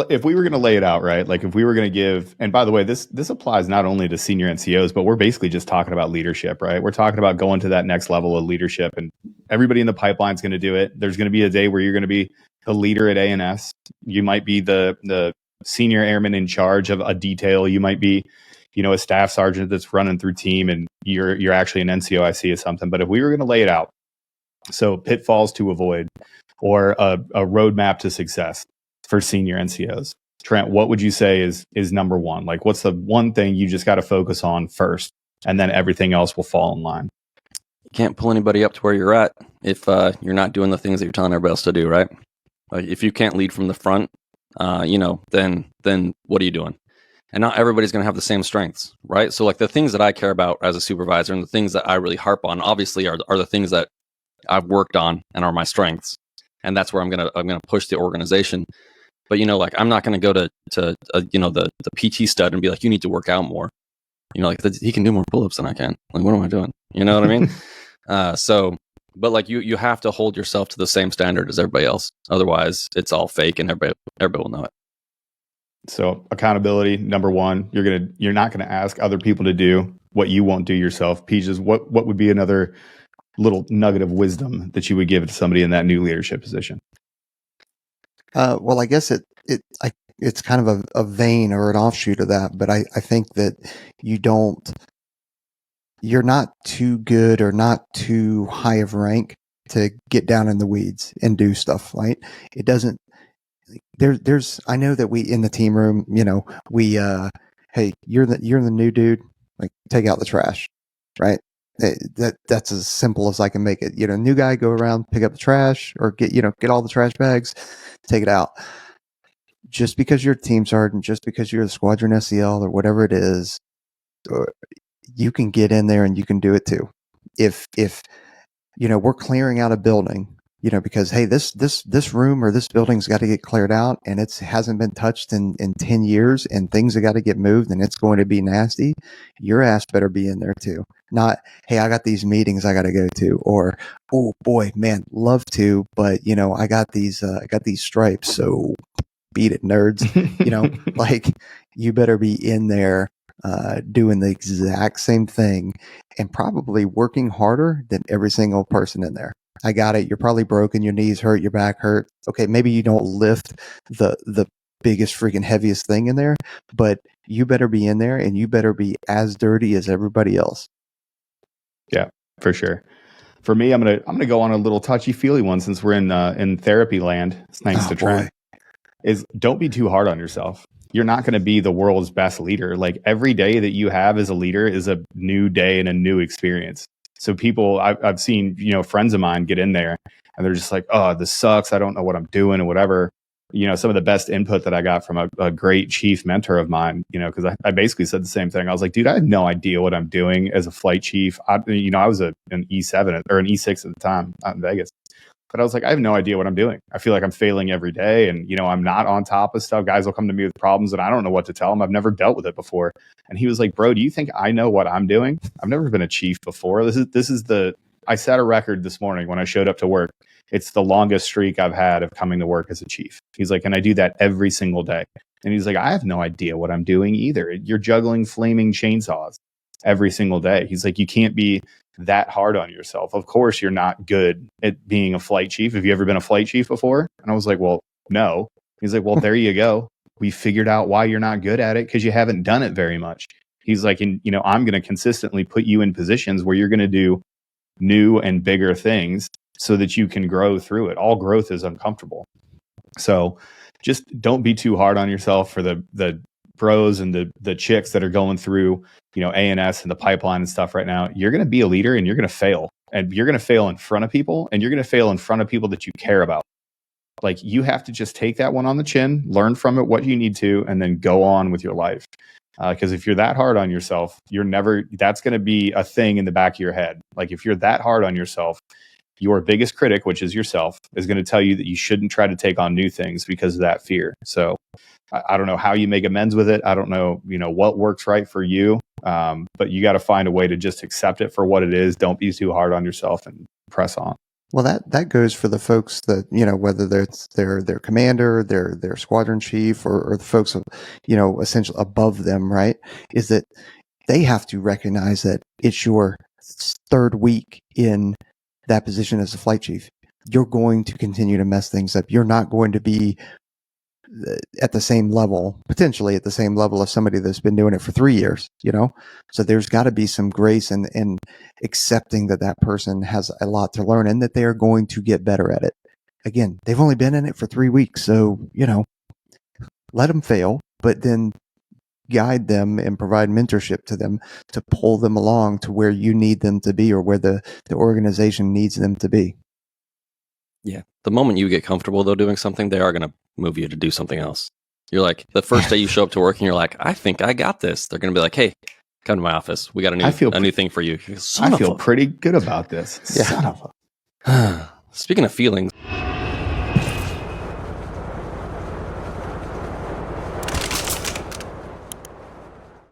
if we were going to lay it out, right? Like if we were going to give, and by the way, this applies not only to senior NCOs, but we're basically just talking about leadership, right? We're talking about going to that next level of leadership, and everybody in the pipeline is going to do it. There's going to be a day where you're going to be the leader at ANS. You might be the senior airman in charge of a detail. You might be, a staff sergeant that's running through team, and you're actually an NCOIC or something. But if we were going to lay it out, so pitfalls to avoid or a roadmap to success for senior NCOs, Trent, what would you say is number one? Like, what's the one thing you just got to focus on first, and then everything else will fall in line? You can't pull anybody up to where you're at if you're not doing the things that you're telling everybody else to do, right? Like, if you can't lead from the front, then what are you doing? And not everybody's going to have the same strengths, right? So like the things that I care about as a supervisor and the things that I really harp on, obviously, are the things that I've worked on and are my strengths, and that's where I'm gonna push the organization. But like I'm not gonna go to the PT stud and be like, you need to work out more. He can do more pull-ups than I can. Like, what am I doing? You know what I mean? But like you have to hold yourself to the same standard as everybody else. Otherwise, it's all fake, and everybody will know it. So accountability, number one. You're not gonna ask other people to do what you won't do yourself. Peaches, what would be another little nugget of wisdom that you would give to somebody in that new leadership position? Well, I guess it's kind of a vein or an offshoot of that, but I think that you're not too good or not too high of rank to get down in the weeds and do stuff, right? It doesn't, I know that we, in the team room, hey, you're the new dude, like, take out the trash, right? That's as simple as I can make it. New guy, go around, pick up the trash, or get all the trash bags, take it out. Just because you're a team sergeant, just because you're the squadron SEL or whatever it is, you can get in there and you can do it too. If we're clearing out a building, because hey, this room or this building's got to get cleared out, and it hasn't been touched in 10 years, and things have got to get moved, and it's going to be nasty. Your ass better be in there too. Not, hey, I got these meetings I got to go to, or, oh boy, man, love to, but I got these stripes, so beat it, nerds. Like, you better be in there doing the exact same thing, and probably working harder than every single person in there. I got it. You're probably broken. Your knees hurt. Your back hurt. Okay, maybe you don't lift the biggest freaking heaviest thing in there, but you better be in there, and you better be as dirty as everybody else. Yeah, for sure. For me, I'm gonna go on a little touchy-feely one, since we're in therapy land. Thanks to Trent. Is don't be too hard on yourself. You're not going to be the world's best leader. Like, every day that you have as a leader is a new day and a new experience. So people, I've seen, friends of mine get in there and they're just like, oh, this sucks. I don't know what I'm doing or whatever. Some of the best input that I got from a great chief mentor of mine, because I basically said the same thing. I was like, dude, I have no idea what I'm doing as a flight chief. I was an E7 or an E6 at the time out in Vegas. But I was like, I have no idea what I'm doing. I feel like I'm failing every day, and I'm not on top of stuff. Guys will come to me with problems and I don't know what to tell them. I've never dealt with it before. And he was like, bro, do you think I know what I'm doing? I've never been a chief before. I set a record this morning when I showed up to work. It's the longest streak I've had of coming to work as a chief. He's like, and I do that every single day. And he's like, I have no idea what I'm doing either. You're juggling flaming chainsaws every single day. He's like, you can't be that hard on yourself. Of course, you're not good at being a flight chief. Have you ever been a flight chief before? And I was like, well, no. He's like, well, there you go. We figured out why you're not good at it, because you haven't done it very much. He's like, and I'm going to consistently put you in positions where you're going to do new and bigger things so that you can grow through it. All growth is uncomfortable. So just don't be too hard on yourself. For the bros and the chicks that are going through, ANS and the pipeline and stuff right now, you're going to be a leader and you're going to fail. And you're going to fail in front of people, and you're going to fail in front of people that you care about. Like, you have to just take that one on the chin, learn from it what you need to, and then go on with your life. Because if you're that hard on yourself, that's going to be a thing in the back of your head. Like, if you're that hard on yourself, your biggest critic, which is yourself, is going to tell you that you shouldn't try to take on new things because of that fear. So I don't know how you make amends with it. I don't know, what works right for you. But you got to find a way to just accept it for what it is. Don't be too hard on yourself and press on. Well, that goes for the folks that, whether it's their commander, their squadron chief, or the folks, essentially above them, right? Is that they have to recognize that it's your third week in that position as a flight chief. You're going to continue to mess things up. You're not going to be at the same level, potentially at the same level of somebody that's been doing it for 3 years, So there's got to be some grace and accepting that person has a lot to learn and that they are going to get better at it. Again, they've only been in it for 3 weeks. So, let them fail, but then guide them and provide mentorship to them to pull them along to where you need them to be or where the organization needs them to be. Yeah. The moment you get comfortable, though, doing something, they are going to move you to do something else. You're like, the first day you show up to work and you're like, I think I got this. They're going to be like, hey, come to my office. We got a new thing for you. I feel pretty good about this. Yeah. Son of a. Speaking of feelings,